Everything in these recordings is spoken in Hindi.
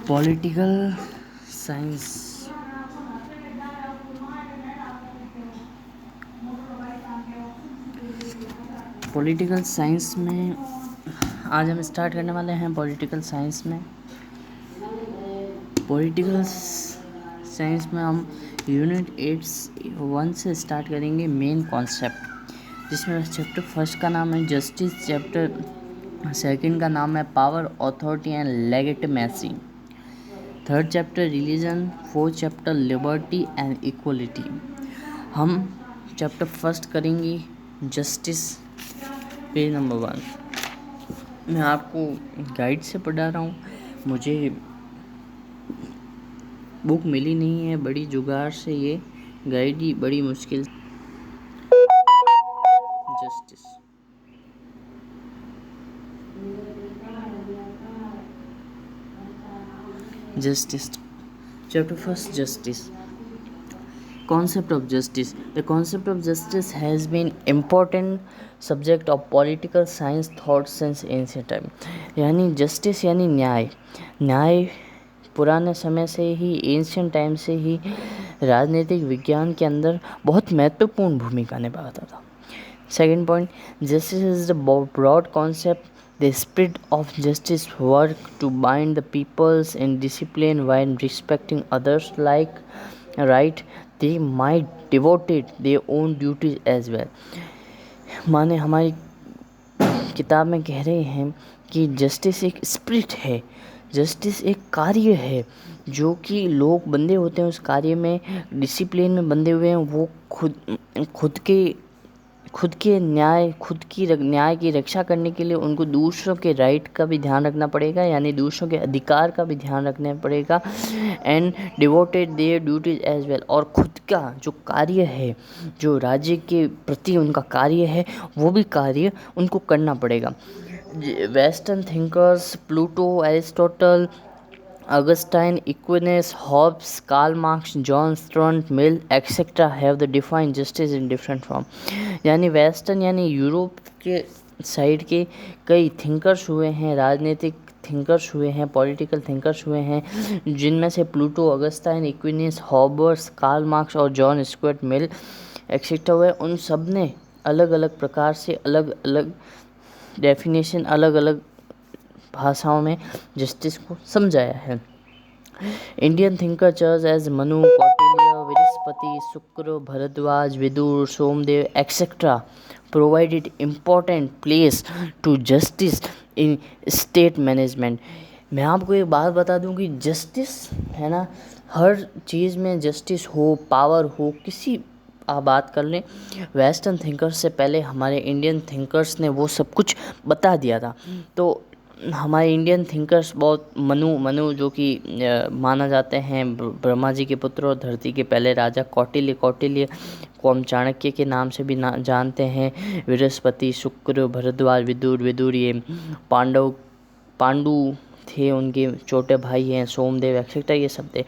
Political science. पॉलिटिकल साइंस में आज हम स्टार्ट करने वाले हैं। पॉलिटिकल साइंस में हम यूनिट 8 1 से स्टार्ट करेंगे। मेन कॉन्सेप्ट, जिसमें चैप्टर फर्स्ट का नाम है जस्टिस, चैप्टर सेकंड का नाम है power, authority and legitimacy, third chapter religion, fourth chapter liberty and equality. हम चैप्टर फर्स्ट करेंगे जस्टिस, पेज नंबर 1। मैं आपको गाइड से पढ़ा रहा हूँ, मुझे बुक मिली नहीं है, बड़ी जुगाड़ से ये गाइड ही बड़ी मुश्किल। Justice chapter first, justice. Concept of justice. The concept of justice has been important subject of political science thought since ancient time. यानी justice यानी न्याय पुराने समय से ही, एंशियंट टाइम से ही राजनीतिक विज्ञान के अंदर बहुत महत्वपूर्ण भूमिका निभाता था। Second point, justice is the broad concept. The spirit of justice work to bind the peoples in discipline while respecting others like right. They might devote their own duties as well. माने हमारी किताब में कह रहे हैं कि जस्टिस एक स्पिरिट है, जस्टिस एक कार्य है जो कि लोग बंधे होते हैं उस कार्य में, डिसिप्लिन में बंधे हुए हैं। वो खुद के न्याय की रक्षा करने के लिए उनको दूसरों के राइट का भी ध्यान रखना पड़ेगा, यानी दूसरों के अधिकार का भी ध्यान रखना पड़ेगा। And devoted their duties as well, और खुद का जो कार्य है, जो राज्य के प्रति उनका कार्य है, वो भी कार्य उनको करना पड़ेगा। Western thinkers Pluto, Aristotle, Augustine, Aquinas, Hobbes, Karl Marx, John Stuart Mill, etc. have the defined justice in different form. यानी वेस्टर्न यानी यूरोप के साइड के कई थिंकर्स हुए हैं, राजनीतिक थिंकर्स हुए हैं, पॉलिटिकल थिंकर्स हुए हैं, जिनमें से प्लूटो, अगस्टाइन, इक्विनस, हॉबर्स, कार्ल मार्क्स और जॉन स्टुअर्ट मिल एक्सेट्रा हुए। उन सब ने अलग अलग प्रकार से अलग अलग डेफिनेशन, अलग अलग भाषाओं में जस्टिस को समझाया है। इंडियन थिंकर चर्च as Manu, Kautilya, Brihaspati, Shukra, Bharadwaj, Vidur, Somdev etcetera provided important place to justice in state management. मैं आपको एक बात बता दूं कि जस्टिस है ना, हर चीज़ में जस्टिस हो, पावर हो, किसी आप बात कर लें, वेस्टर्न थिंकर्स से पहले हमारे इंडियन थिंकर्स ने वो सब कुछ बता दिया था। तो हमारे इंडियन थिंकर्स बहुत मनु जो कि माना जाते हैं ब्रह्मा जी के पुत्र और धरती के पहले राजा, कौटिल्य को हम चाणक्य के नाम से भी जानते हैं, बृहस्पति, शुक्र, भरद्वाज, विदुर ये पांडु थे, उनके छोटे भाई हैं, सोमदेव एक्सेट्रा, ये सब थे।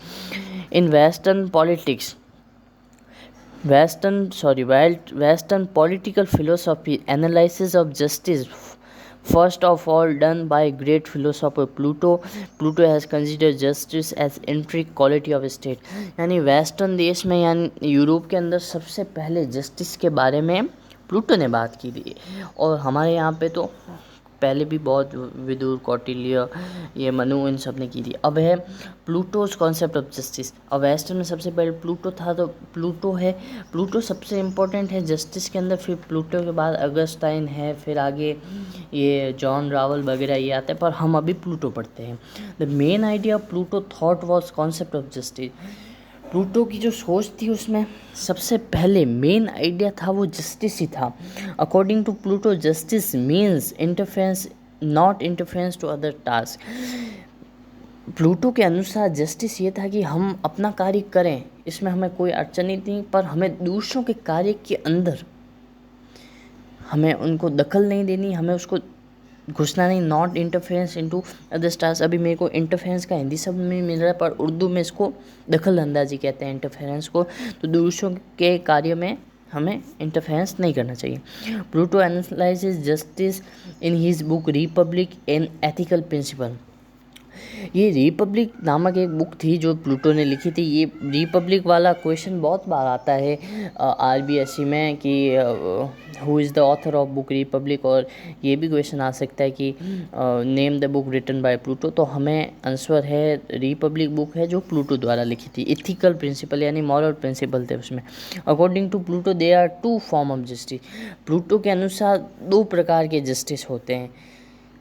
In western politics, Western political philosophy analysis of justice first of all done by great philosopher Pluto. Pluto has considered justice as intrinsic quality of state. यानी वेस्टर्न देश में यानी यूरोप के अंदर सबसे पहले जस्टिस के बारे में प्लूटो ने बात की थी, और हमारे यहाँ पे तो पहले भी बहुत विदुर, कौटिल्य, ये मनु, इन सब ने की थी। अब है प्लूटोज कॉन्सेप्ट ऑफ जस्टिस। अब वेस्टर्न में सबसे पहले प्लूटो था, तो प्लूटो सबसे इम्पोर्टेंट है जस्टिस के अंदर। फिर प्लूटो के बाद अगस्टाइन है, फिर आगे ये जॉन रावल वगैरह ये आते हैं, पर हम अभी प्लूटो पढ़ते हैं। The main idea of Pluto thought was concept of justice. Pluto की जो सोच थी उसमें सबसे पहले मेन आइडिया था वो जस्टिस ही था। According to Pluto, justice means interference, not interference to other task. Pluto के अनुसार जस्टिस ये था कि हम अपना कार्य करें, इसमें हमें कोई अड़चन नहीं थी, पर हमें दूसरों के कार्य के अंदर हमें उनको दखल नहीं देनी, हमें उसको घुसना नहीं, not interference into other stars. अभी मेरे को इंटरफेरेंस का हिंदी शब्द में मिल रहा है, पर उर्दू में इसको दखल अंदाजी कहते हैं इंटरफेरेंस को। तो दूसरों के कार्य में हमें इंटरफेरेंस नहीं करना चाहिए। Pluto analyses justice in his book Republic an ethical principle. ये रिपब्लिक नामक एक बुक थी जो प्लूटो ने लिखी थी। ये रिपब्लिक वाला क्वेश्चन बहुत बार आता है RBSE में कि who is the author of book Republic, और ये भी क्वेश्चन आ सकता है कि name the book written by Pluto. तो हमें आंसर है रिपब्लिक बुक है जो प्लूटो द्वारा लिखी थी। इथिकल प्रिंसिपल यानी मॉरल प्रिंसिपल थे उसमें। According to Pluto they are 2 form of justice. Pluto के अनुसार 2 प्रकार के जस्टिस होते हैं।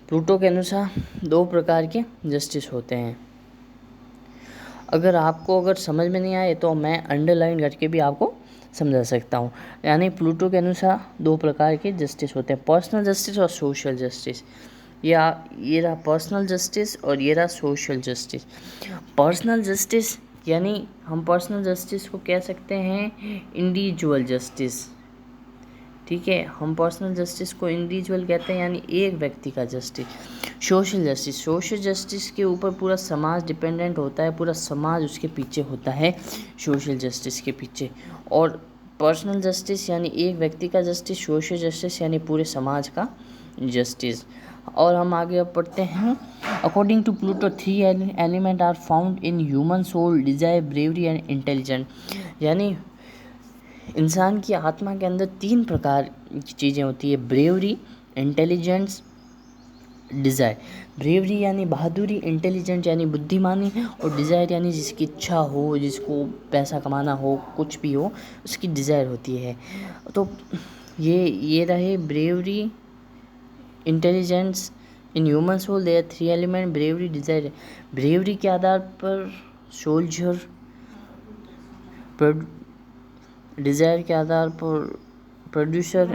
प्लूटो के अनुसार 2 प्रकार के जस्टिस होते हैं। अगर समझ में नहीं आए तो मैं अंडरलाइन करके भी आपको समझा सकता हूँ। यानी प्लूटो के अनुसार 2 प्रकार के जस्टिस होते हैं, पर्सनल जस्टिस और सोशल जस्टिस। ये रहा पर्सनल जस्टिस और ये रहा सोशल जस्टिस। पर्सनल जस्टिस यानी हम पर्सनल जस्टिस को कह सकते हैं इंडिविजुअल जस्टिस। ठीक है, हम पर्सनल जस्टिस को इंडिविजुअल कहते हैं यानी एक व्यक्ति का जस्टिस। सोशल जस्टिस के ऊपर पूरा समाज डिपेंडेंट होता है, पूरा समाज उसके पीछे होता है सोशल जस्टिस के पीछे। और पर्सनल जस्टिस यानी एक व्यक्ति का जस्टिस, सोशल जस्टिस यानी पूरे समाज का जस्टिस। और हम आगे अब पढ़ते हैं। According to Pluto 3 element are found in human soul, desire, bravery and intelligent. यानी इंसान की आत्मा के अंदर 3 प्रकार की चीज़ें होती है, ब्रेवरी, इंटेलिजेंस, डिज़ायर। ब्रेवरी यानी बहादुरी, इंटेलिजेंट यानी बुद्धिमानी, और डिज़ायर यानी जिसकी इच्छा हो, जिसको पैसा कमाना हो, कुछ भी हो, उसकी डिज़ायर होती है। तो ये रहे bravery, intelligence. In human soul there 3 element, bravery, desire. Bravery के आधार पर सोल्जर, डिज़ायर के आधार पर प्रोड्यूसर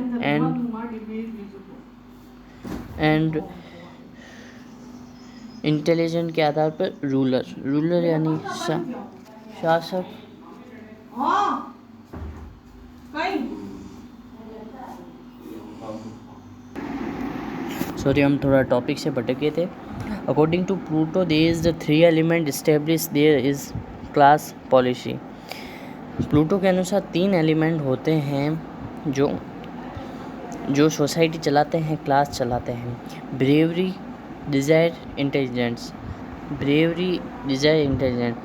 एंड इंटेलिजेंट के आधार पर रूलर यानी शासक। सॉरी, हम थोड़ा टॉपिक से भटके थे। According to Pluto there is the 3 element establish there is class policy. Pluto के अनुसार 3 एलिमेंट होते हैं जो सोसाइटी चलाते हैं, क्लास चलाते हैं। Bravery, desire, intelligence. Bravery, desire, intelligent.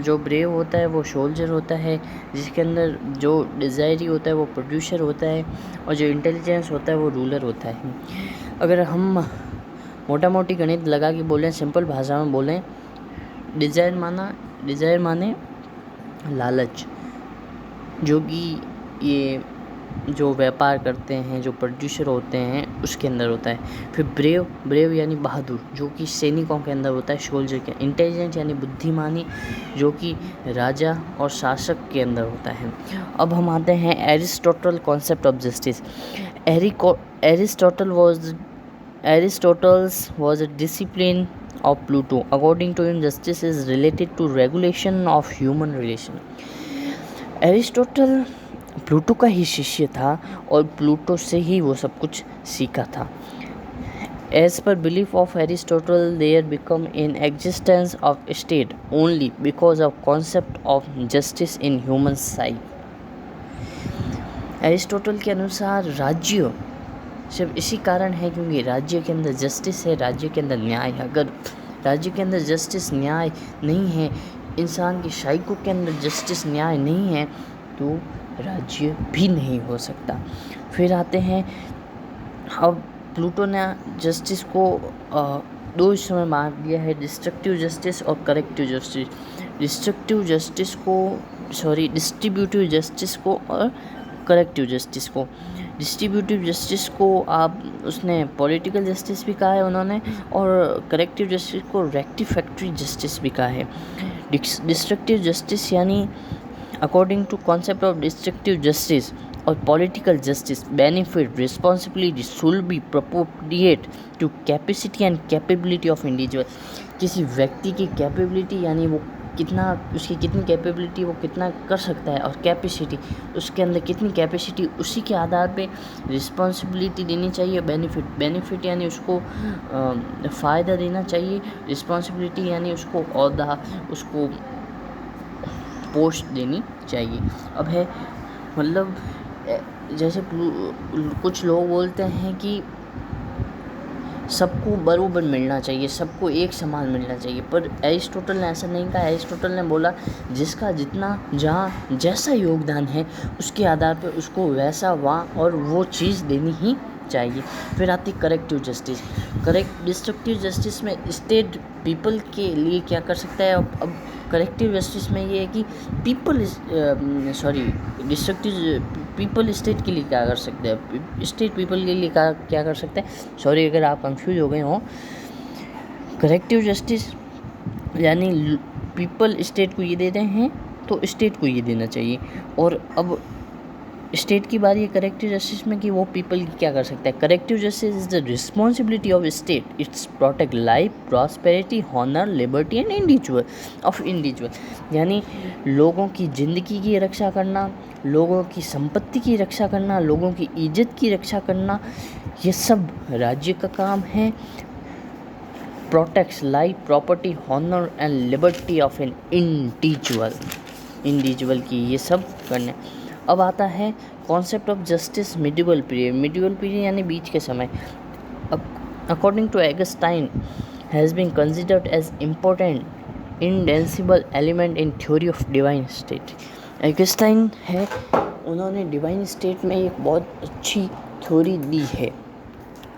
जो ब्रेव होता है वो सोल्जर होता है, जिसके अंदर जो डिज़ायरी होता है वो प्रोड्यूसर होता है, और जो इंटेलिजेंस होता है वो रूलर होता है। अगर हम मोटा मोटी गणित लगा के बोलें, सिंपल भाषा में बोलें, डिज़ायर माने लालच, जो कि ये जो व्यापार करते हैं, जो प्रोड्यूसर होते हैं, उसके अंदर होता है। फिर ब्रेव यानी बहादुर, जो कि सैनिकों के अंदर होता है, सोल्जर के। इंटेलिजेंट यानी बुद्धिमानी, जो कि राजा और शासक के अंदर होता है। अब हम आते हैं Aristotle concept of justice. Aristotle's was a discipline of Plato. According to him, justice is related to regulation of human relation. Aristotle Pluto का ही शिष्य था और प्लूटो से ही वो सब कुछ सीखा था। As per belief of Aristotle, there become in existence of state only because of concept of justice in human psyche. Aristotle के अनुसार राज्य सिर्फ इसी कारण है क्योंकि राज्य के अंदर जस्टिस है, राज्य के अंदर न्याय है। अगर राज्य के अंदर जस्टिस न्याय नहीं है, इंसान की साइको के अंदर जस्टिस न्याय नहीं है, तो राज्य भी नहीं हो सकता। फिर आते हैं, अब प्लूटो ने जस्टिस को 2 हिस्सों में बांट दिया है, डिस्ट्रक्टिव जस्टिस और करेक्टिव जस्टिस। डिस्ट्रीब्यूटिव जस्टिस को और करेक्टिव जस्टिस को। डिस्ट्रीब्यूटिव जस्टिस को उसने पॉलिटिकल जस्टिस भी कहा है उन्होंने, और करेक्टिव जस्टिस को रेक्टिफैक्टरी जस्टिस भी कहा है। डिस्ट्रक्टिव जस्टिस यानी according to concept of distributive justice और political justice, benefit responsibility should be proportionate to capacity and capability of individual. किसी व्यक्ति की कैपेबिलिटी यानी वो उसकी कितनी कैपेबिलिटी, वो कितना कर सकता है, और कैपेसिटी, उसके अंदर कितनी कैपेसिटी, उसी के आधार पे रिस्पॉन्सिबिलिटी देनी चाहिए। बेनिफिट यानी उसको फ़ायदा देना चाहिए, रिस्पॉन्सिबिलिटी यानी उसको ओहदा, उसको पोस्ट देनी चाहिए। अब है जैसे कुछ लोग बोलते हैं कि सबको बराबर मिलना चाहिए, सबको एक समान मिलना चाहिए। पर एरिस्टोटल ने ऐसा नहीं कहा। एरिस्टोटल ने बोला जिसका जितना जहाँ जैसा योगदान है उसके आधार पर उसको वैसा वहाँ और वो चीज़ देनी ही चाहिए। फिर आती करेक्टिव जस्टिस। डिस्ट्रक्टिव जस्टिस में स्टेट पीपल के लिए क्या कर सकता है। अब करेक्टिव जस्टिस में ये है कि डिस्ट्रक्टिव पीपल स्टेट के लिए क्या कर सकते हैं, स्टेट पीपल के लिए क्या कर सकते हैं। सॉरी अगर आप कंफ्यूज हो गए हो। करेक्टिव जस्टिस यानी पीपल स्टेट को ये दे रहे हैं तो स्टेट को ये देना चाहिए। और अब स्टेट की बारी है करेक्टिव जस्टिस में कि वो पीपल की क्या कर सकता है। Corrective justice is the responsibility of state, it's protect life, prosperity, honour, liberty and individual यानी लोगों की ज़िंदगी की रक्षा करना, लोगों की संपत्ति की रक्षा करना, लोगों की इज्जत की रक्षा करना, ये सब राज्य का काम है। Protects life, property, honour and liberty of an individual की ये सब करने। अब आता है concept of justice medieval period यानी बीच के समय। According to Augustine has been considered as important indispensable element in theory of divine state. Augustine है, उन्होंने डिवाइन स्टेट में एक बहुत अच्छी थ्योरी दी है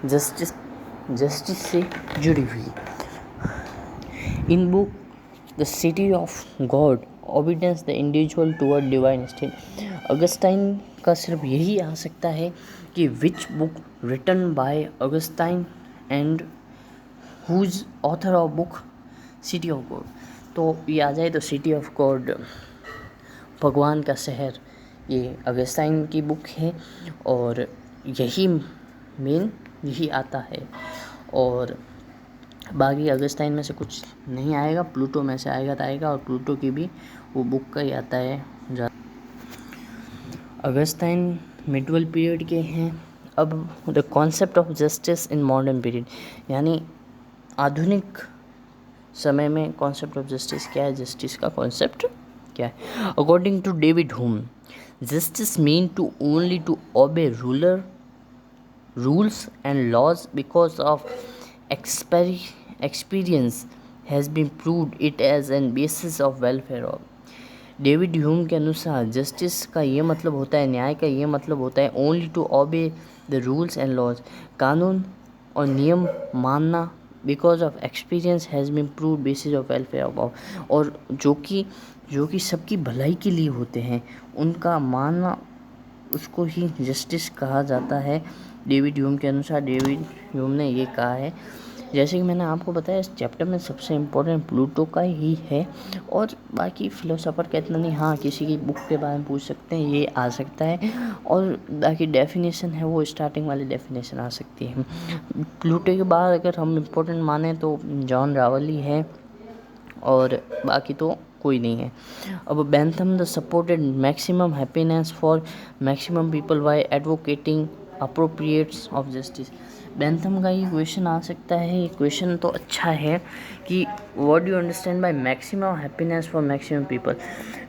जस्टिस से जुड़ी हुई। In book the City of God obedience the individual toward divine state. Augustine का सिर्फ यही आ सकता है कि which book written by Augustine and whose author of book City of God. तो ये आ जाए तो सिटी ऑफ गॉड भगवान का शहर, ये अगस्टाइन की बुक है और यही आता है। और बाकी अगस्टाइन में से कुछ नहीं आएगा, प्लूटो में से आएगा तो आएगा, और प्लूटो की भी वो बुक का ही आता है। अगस्टाइन मिडवल पीरियड के हैं। अब the concept of justice in modern period यानी आधुनिक समय में कॉन्सेप्ट ऑफ जस्टिस क्या है, जस्टिस का कॉन्सेप्ट क्या है। According to David Hume justice mean to only to obey rules and laws because of experience has been proved it as an basis of welfare of। David Hume के अनुसार जस्टिस का ये मतलब होता है, न्याय का ये मतलब होता है only to obey the rules and laws, कानून और नियम मानना, because of experience has been prove basis of welfare of, और जो कि सबकी भलाई के लिए होते हैं उनका मानना, उसको ही जस्टिस कहा जाता है। डेविड ह्यूम के अनुसार, डेविड ह्यूम ने ये कहा है। जैसे कि मैंने आपको बताया इस चैप्टर में सबसे इम्पोर्टेंट प्लूटो का ही है, और बाकी फिलोसोफर का इतना नहीं। हाँ, किसी की बुक के बारे में पूछ सकते हैं, ये आ सकता है, और बाकी डेफिनेशन है वो स्टार्टिंग वाली डेफिनेशन आ सकती है। प्लूटो के बाद अगर हम इम्पोर्टेंट माने तो जॉन रावल ही है, और बाकी तो कोई नहीं है। अब Bentham the supported maximum happiness for maximum people by advocating appropriates of justice. Bentham का ये क्वेश्चन आ सकता है, ये क्वेश्चन तो अच्छा है कि what do you understand by maximum happiness for maximum people.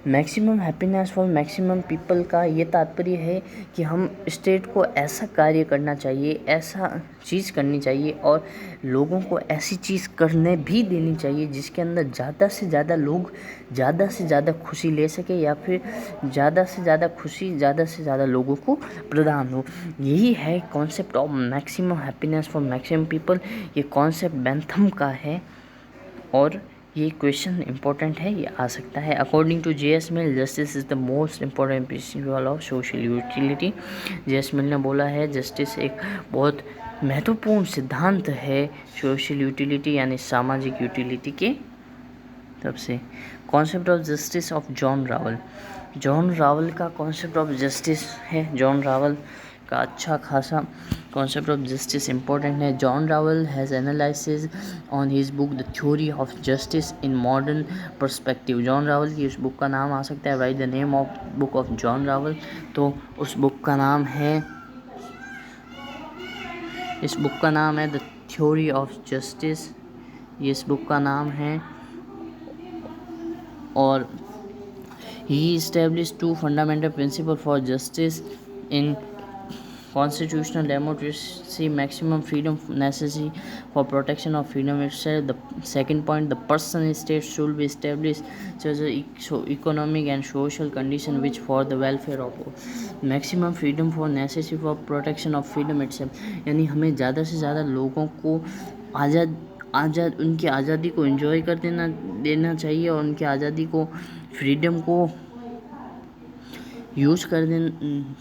Maximum happiness for maximum people का ये तात्पर्य है कि हम स्टेट को ऐसा कार्य करना चाहिए, ऐसा चीज़ करनी चाहिए, और लोगों को ऐसी चीज़ करने भी देनी चाहिए जिसके अंदर ज़्यादा से ज़्यादा लोग ज़्यादा से ज़्यादा खुशी ले सके, या फिर ज़्यादा से ज़्यादा खुशी ज़्यादा से ज़्यादा लोगों को प्रदान हो। यही है concept of maximum happiness for maximum people. ये कॉन्सेप्ट बेंथम का है और ये क्वेश्चन इंपॉर्टेंट है, ये आ सकता है। According to J S. Mill justice is the most important principle of social utility. J S. Mill ने बोला है जस्टिस एक बहुत महत्वपूर्ण सिद्धांत है सोशल यूटिलिटी यानी सामाजिक यूटिलिटी के तरफ से। Concept of justice of John Rawal का कॉन्सेप्ट ऑफ जस्टिस है। जॉन रावल का अच्छा खासा कॉन्सेप्ट ऑफ जस्टिस इम्पोर्टेंट है। John Rawal has analysis on his book the theory of justice in modern perspective. John Rawal की उस बुक का नाम आ सकता है, right the name of book of John Rawal. तो उस बुक का नाम है, इस बुक का नाम है द थ्योरी ऑफ जस्टिस, ये इस बुक का नाम है। और he establish 2 fundamental principle for justice in constitutional democracy, maximum freedom necessary for protection of freedom itself. The second point, the person state should be established such as economic and social condition which for the welfare of maximum freedom for necessary for protection of freedom itself. यानी हमें ज़्यादा से ज़्यादा लोगों को आज़ाद उनकी आज़ादी को एंजॉय कर देना चाहिए और उनकी आज़ादी को फ्रीडम को यूज़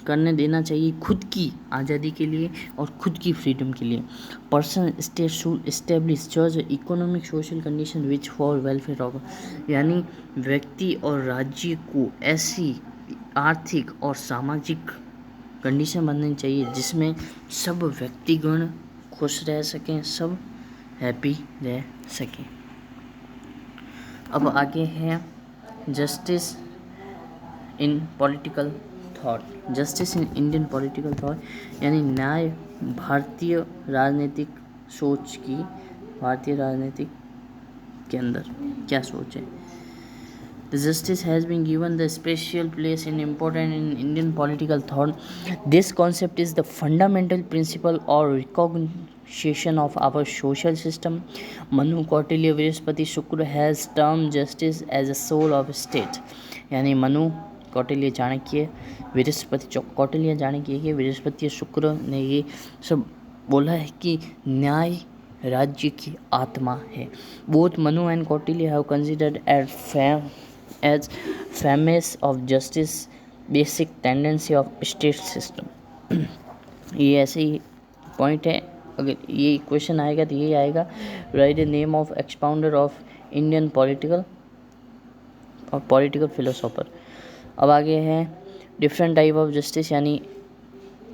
करने देना चाहिए खुद की आज़ादी के लिए और खुद की फ्रीडम के लिए. पर्सन स्टेट शुड इस्टेब्लिश जज economic social condition which for welfare of, यानी व्यक्ति और राज्य को ऐसी आर्थिक और सामाजिक कंडीशन बननी चाहिए जिसमें सब व्यक्तिगण खुश रह सकें, सब हैप्पी रह सकें. अब आगे है justice in political thought. Justice in Indian political thought, यानी न्याय भारतीय राजनीतिक सोच की, भारतीय राजनीतिक के अंदर क्या सोच है. The justice has been given the special place in important in Indian political thought. This concept is the fundamental principle or recognition of our social system. Manu Kautilya Vrihaspati Shukra has termed justice as a soul of state. यानी मनु कौटिल्य चाणक्य बृहस्पति कौटिल्य चाणक्य के बृहस्पति शुक्र ने ये सब बोला है कि न्याय राज्य की आत्मा है. Both Manu and Kautilya have considered as premise of justice basic tendency of state system. ये ऐसे ही पॉइंट है. अगर ये क्वेश्चन आएगा तो ये आएगा, right the name of expounder of Indian political philosopher. अब आगे है डिफरेंट टाइप ऑफ जस्टिस, यानी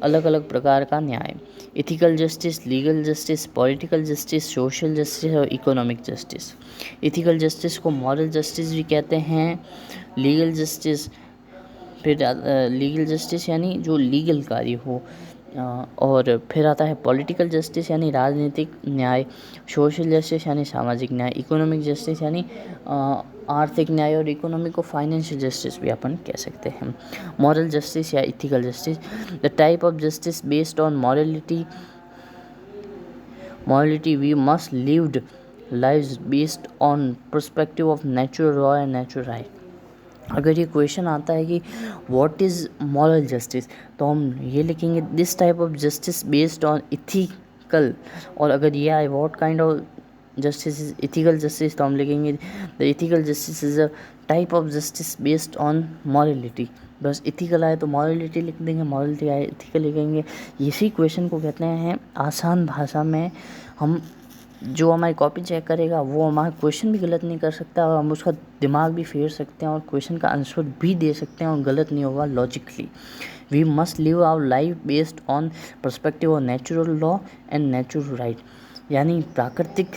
अलग अलग प्रकार का न्याय. Ethical justice, legal justice, political justice, social justice और इकोनॉमिक जस्टिस. इथिकल जस्टिस को मॉरल जस्टिस भी कहते हैं. लीगल जस्टिस, फिर लीगल जस्टिस यानी जो लीगल कार्य हो, और फिर आता है पॉलिटिकल जस्टिस यानी राजनीतिक न्याय. सोशल जस्टिस यानी सामाजिक न्याय. इकोनॉमिक जस्टिस यानी आर्थिक न्याय, और इकोनॉमिक को फाइनेंशियल जस्टिस भी अपन कह सकते हैं. मॉरल जस्टिस या ethical justice, the type of justice based on morality we must lived lives based on perspective of natural law and natural right. अगर ये क्वेश्चन आता है कि व्हाट इज़ मॉरल जस्टिस, तो हम ये लिखेंगे this type of justice based on ethical. और अगर ये आए what kind of justice is ethical justice, तो हम लिखेंगे the ethical justice is a type of justice based on morality. बस इथिकल आए तो मॉरलिटी लिख देंगे, मॉरलिटी आए इथिकल लिखेंगे. इसी क्वेश्चन को कहते हैं आसान भाषा में हम, जो हमारी कॉपी चेक करेगा वो हमारा क्वेश्चन भी गलत नहीं कर सकता और हम उसका दिमाग भी फेर सकते हैं और क्वेश्चन का आंसर भी दे सकते हैं और गलत नहीं होगा logically. We must live our life based on perspective of natural law and natural right, यानी प्राकृतिक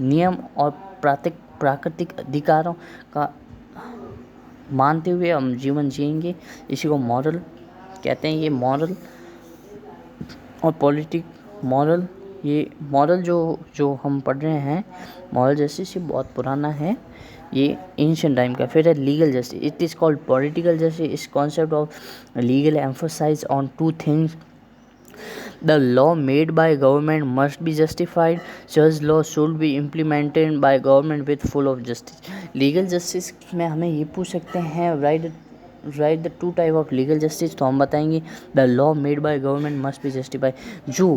नियम और प्राकृतिक अधिकारों का मानते हुए हम जीवन जिएंगे. इसी को मॉरल कहते हैं. ये मॉरल और पॉलिटिक मॉरल, ये मॉरल जो हम पढ़ रहे हैं मॉरल जस्टिस, ये बहुत पुराना है, ये एंशिएंट टाइम का. फिर है legal justice. It is called political justice. इस concept of legal emphasise on two things. The law made by government must be justified. Such law should be implemented by government with full of justice. Legal justice में हमें ये पूछ सकते हैं write the two type of legal justice, तो हम बताएंगे the law made by government must be justified. जो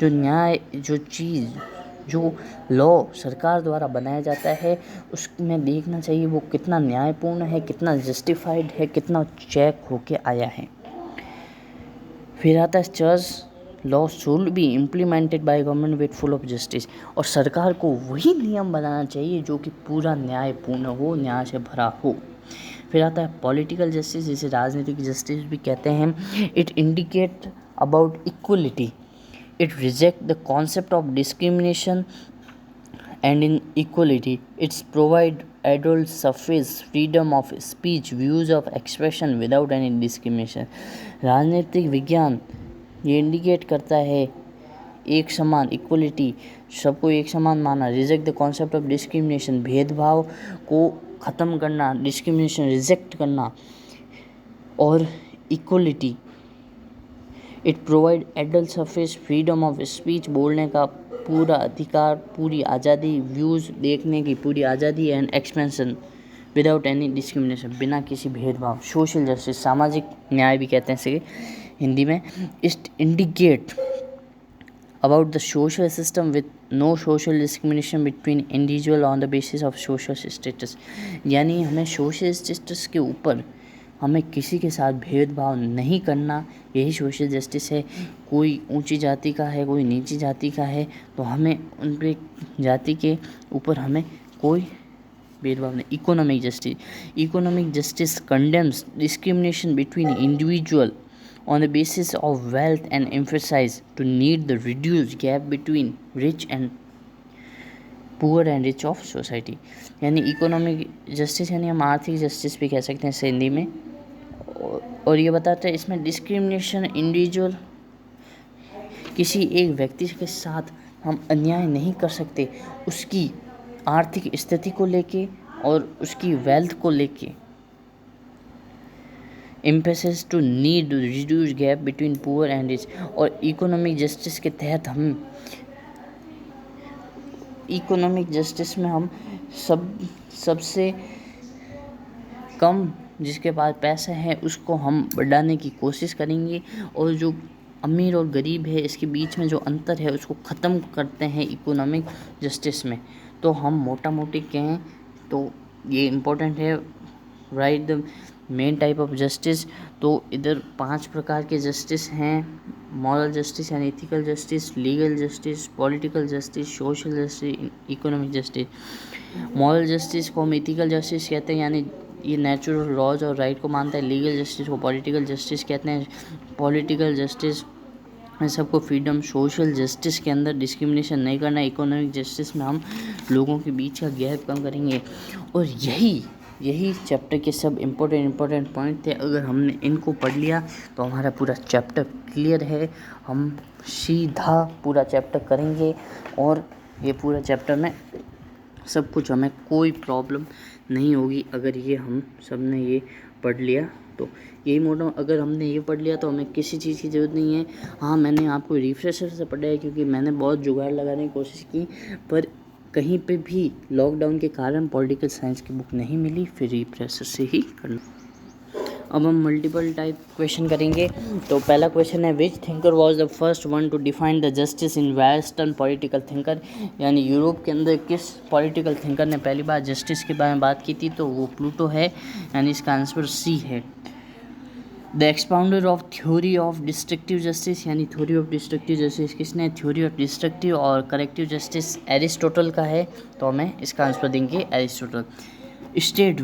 न्याय, जो लॉ सरकार द्वारा बनाया जाता है उसमें देखना चाहिए वो कितना न्यायपूर्ण है, कितना जस्टिफाइड है, कितना चेक होके आया है. फिर आता है जज law should be implemented by government with full of justice. और सरकार को वही नियम बनाना चाहिए जो कि पूरा न्यायपूर्ण हो, न्याय से भरा हो. फिर आता है पॉलिटिकल जस्टिस, जिसे राजनीतिक जस्टिस भी कहते हैं. It indicate about equality. It reject the concept of discrimination and inequality. It's provide adult suffrage, freedom of speech, views of expression without any discrimination. राजनीतिक विज्ञान ये इंडिकेट करता है एक समान, इक्वलिटी, सबको एक समान माना. Reject the concept of discrimination, भेदभाव को ख़त्म करना, डिस्क्रिमिनेशन रिजेक्ट करना. और equality, it provide adult suffice freedom of speech, बोलने का पूरा अधिकार, पूरी आज़ादी, व्यूज़ देखने की पूरी आज़ादी and expansion without any discrimination, बिना किसी भेदभाव। सोशल जस्टिस, सामाजिक न्याय भी कहते हैं इसे हिंदी में। It indicate about the social system with no social discrimination between individual on the basis of social status, यानी हमें सोशल स्टेटस के ऊपर हमें किसी के साथ भेदभाव नहीं करना, यही सोशल जस्टिस है। कोई ऊंची जाति का है, कोई नीची जाति का है, तो हमें उन पे जाति के ऊपर हमें कोई भेदभाव नहीं। Economic justice condemns discrimination between individual on the basis of wealth and emphasize to need the reduced gap between rich and poor and rich of society, यानी इकोनॉमिक जस्टिस यानी हम आर्थिक जस्टिस भी कह सकते हैं इसे हिंदी में। और ये बताता है इसमें डिस्क्रिमिनेशन इंडिविजुअल, किसी एक व्यक्ति के साथ हम अन्याय नहीं कर सकते उसकी आर्थिक स्थिति को लेके और उसकी वेल्थ को लेके। Emphasis to need reduce gap between poor and rich, और इकोनॉमिक जस्टिस के तहत हम इकोनॉमिक जस्टिस में हम सबसे कम जिसके पास पैसा है उसको हम बढ़ाने की कोशिश करेंगे, और जो अमीर और गरीब है इसके बीच में जो अंतर है उसको ख़त्म करते हैं इकोनॉमिक जस्टिस में। तो हम मोटा मोटी कहें तो ये इम्पोर्टेंट है, right the main type of justice. तो इधर 5 प्रकार के जस्टिस हैं, मॉरल जस्टिस यानी ethical justice, legal justice, political justice, social justice, economic justice. Moral justice को हम इथिकल जस्टिस कहते हैं, यानी ये नेचुरल लॉज और राइट को मानता है। लीगल जस्टिस को पॉलिटिकल जस्टिस कहते हैं। पॉलिटिकल जस्टिस सबको फ्रीडम, सोशल जस्टिस के अंदर डिस्क्रिमिनेशन नहीं करना। इकोनॉमिक जस्टिस में हम लोगों के बीच का गैप कम करेंगे। और यही चैप्टर के सब इम्पोर्टेंट पॉइंट थे। अगर हमने इनको पढ़ लिया तो हमारा पूरा चैप्टर क्लियर है। हम सीधा पूरा चैप्टर करेंगे और ये पूरा चैप्टर में सब कुछ हमें कोई प्रॉब्लम नहीं होगी अगर ये हम सब ने ये पढ़ लिया तो। यही मोटो, अगर हमने ये पढ़ लिया तो हमें किसी चीज़ की ज़रूरत नहीं है। हाँ, मैंने आपको रिफ्रेशर से पढ़ा है क्योंकि मैंने बहुत जुगाड़ लगाने की कोशिश की, पर कहीं पे भी लॉकडाउन के कारण पॉलिटिकल साइंस की बुक नहीं मिली, फिर रिफ्रेशर से ही करना। अब हम मल्टीपल टाइप क्वेश्चन करेंगे। तो पहला क्वेश्चन है, which thinker was the first one to define the justice in western political thinker, यानी यूरोप के अंदर किस पॉलिटिकल थिंकर ने पहली बार जस्टिस के बारे में बात की थी, तो वो प्लूटो है, यानी इसका आंसर सी है। The expounder of theory of distributive justice, यानी थ्योरी ऑफ डिस्ट्रक्टिव जस्टिस किसने, थ्योरी ऑफ डिस्ट्रक्टिव और करेक्टिव जस्टिस एरिस्टोटल का है, तो हमें इसका आंसर देंगे Aristotle. State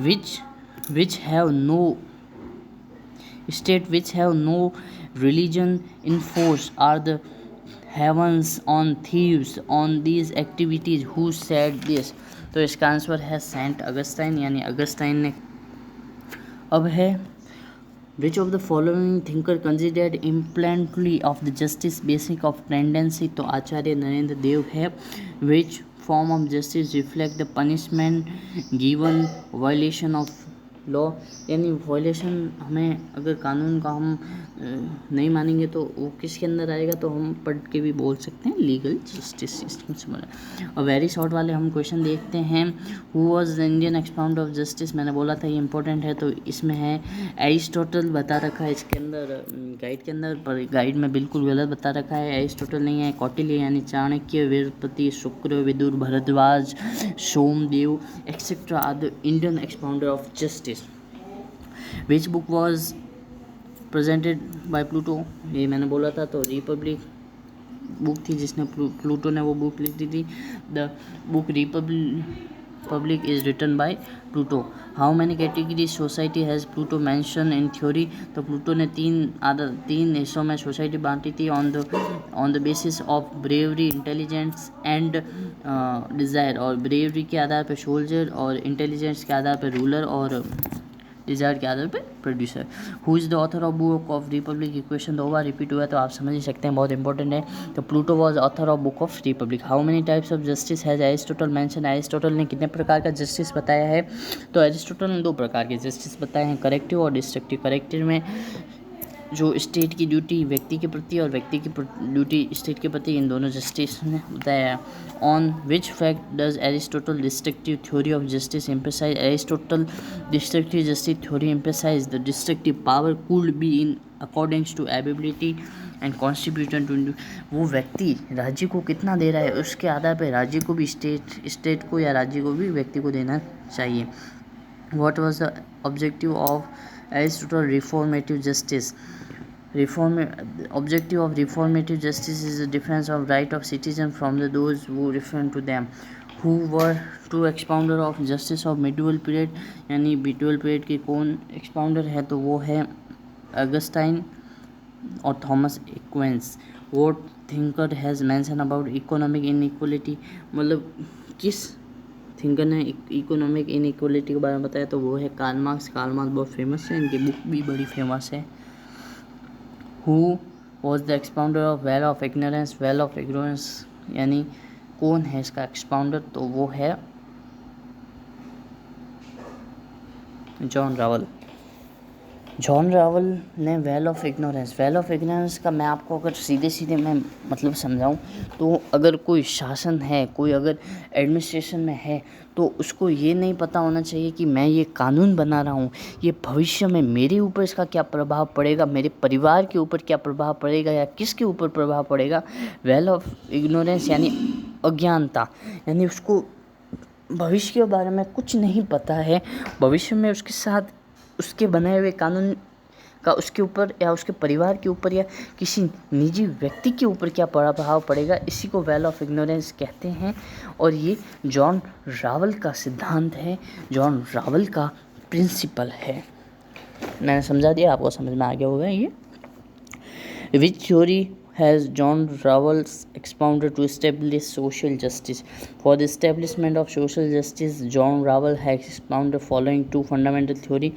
which have no religion enforced are the heavens on thieves on these activities who said this, तो इसका आंसर है सेंट अगस्टाइन, यानी अगस्टाइन ने। अब है, which of the following thinker considered implantly of the justice basic of tendency, तो आचार्य नरेंद्र देव है। which form of justice reflect the punishment given violation of law, यानी वायलेशन, हमें अगर कानून का हम नहीं मानेंगे तो वो किसके अंदर आएगा, तो हम पढ़ के भी बोल सकते हैं लीगल जस्टिस सिस्टम से बना। और वेरी शॉर्ट वाले हम क्वेश्चन देखते हैं। Who was the Indian expounder of justice, मैंने बोला था ये इंपॉर्टेंट है, तो इसमें है एरिस्टोटल बता रखा है इसके अंदर गाइड के अंदर, पर गाइड में बिल्कुल गलत बता रखा है, एरिस्टोटल नहीं है। कौटिल्य यानी Chanakya, Virpati, Shukra, Vidur, Bharadwaj, Somdev etcetera are the Indian expounder of justice. Which book was presented by Pluto, ये मैंने बोला था, तो रिपब्लिक बुक थी जिसने प्लूटो ने वो बुक लिखी थी। The book Republic is written by Pluto. How many categories society has Pluto mention in theory, तो प्लूटो ने तीन हिस्सों में सोसाइटी बांटी थी, on the basis of bravery, intelligence and desire, और ब्रेवरी के आधार पर सोल्जर और इंटेलिजेंस के आधार पर रूलर और डिज़ायर के आधार पर producer. Who is the author of book of Republic, question 2 bar repeat हुआ तो आप समझ ही सकते हैं, बहुत इंपॉर्टेंट है। तो Pluto was author of book of Republic. How many types of justice has Aristotle mention, Aristotle ने कितने प्रकार का जस्टिस बताया है, तो एरिस्टोटल ने 2 प्रकार के जस्टिस बताए हैं, करेक्टिव और डिस्ट्रक्टिव। करेक्टिव में जो स्टेट की ड्यूटी व्यक्ति के प्रति और व्यक्ति की ड्यूटी स्टेट के प्रति, इन दोनों जस्टिस ने बताया। On which fact does Aristotle destructive theory of justice emphasise? Aristotle destructive justice theory emphasise the destructive power could be in accordings to ability and constitution to. वो व्यक्ति राज्य को कितना दे रहा है उसके आधार पर राज्य को भी स्टेट को या राज्य को भी व्यक्ति को देना चाहिए। What was the objective of Aristotle reformative justice? Objective of reformative justice is the defense of right of citizens from those who refer to them. Who were two expounder of justice of medieval period? यानी medieval period के कौन expounder है? तो वो है अगस्टाइन और Thomas एक्विंस। What thinker has mentioned about economic inequality? मतलब किस थिंकर ने इकोनॉमिक इनइक्वालिटी के बारे में बताया? तो वो है कार्ल मार्क्स। कार्ल मार्क्स बहुत फेमस है, इनकी बुक भी बड़ी फेमस है। Who was the expounder of well of ignorance? Well of ignorance यानी कौन है इसका एक्सपाउंडर? तो वो है जॉन रावल। जॉन रावल ने वेल ऑफ इग्नोरेंस का मैं आपको अगर सीधे मैं मतलब समझाऊं तो अगर कोई शासन है, कोई अगर एडमिनिस्ट्रेशन में है तो उसको ये नहीं पता होना चाहिए कि मैं ये कानून बना रहा हूँ, ये भविष्य में मेरे ऊपर इसका क्या प्रभाव पड़ेगा, मेरे परिवार के ऊपर क्या प्रभाव पड़ेगा या किसके ऊपर प्रभाव पड़ेगा। वेल ऑफ इग्नोरेंस यानी अज्ञानता, यानी उसको भविष्य के बारे में कुछ नहीं पता है, भविष्य में उसके साथ उसके बनाए हुए कानून का उसके ऊपर या उसके परिवार के ऊपर या किसी निजी व्यक्ति के ऊपर क्या प्रभाव पड़ेगा, इसी को वेल ऑफ इग्नोरेंस कहते हैं। और ये जॉन रावल का सिद्धांत है, जॉन रावल का प्रिंसिपल है। मैंने समझा दिया, आपको समझ में आ गया होगा ये। विच theory has John Rawls expounded to establish social justice? For the establishment of social justice, John Rawls has expounded following two fundamental theory: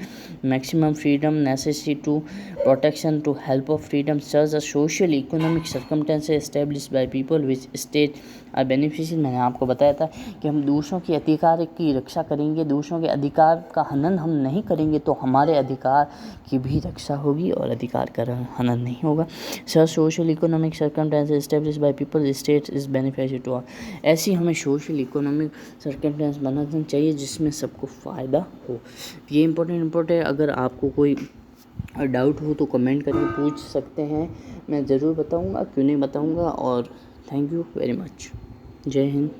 maximum freedom, necessity to protection to help of freedom, such as social economic circumstances established by people which state are beneficial। मैंने आपको बताया था कि हम दूसरों के अधिकार की रक्षा करेंगे, दूसरों के अधिकार का हनन हम नहीं करेंगे तो हमारे अधिकार की भी रक्षा होगी और अधिकार का हनन नहीं होगा। Sir social economic circumstances established by people states is beneficial to all. ऐसी हमें सोशल इकोनॉमिक सर्कमस्टेंस बनाना चाहिए जिसमें सबको फ़ायदा हो। ये इंपॉर्टेंट है। अगर आपको कोई डाउट हो तो कमेंट करके पूछ सकते हैं, मैं ज़रूर बताऊंगा, क्यों नहीं बताऊंगा। और थैंक यू वेरी मच। जय हिंद।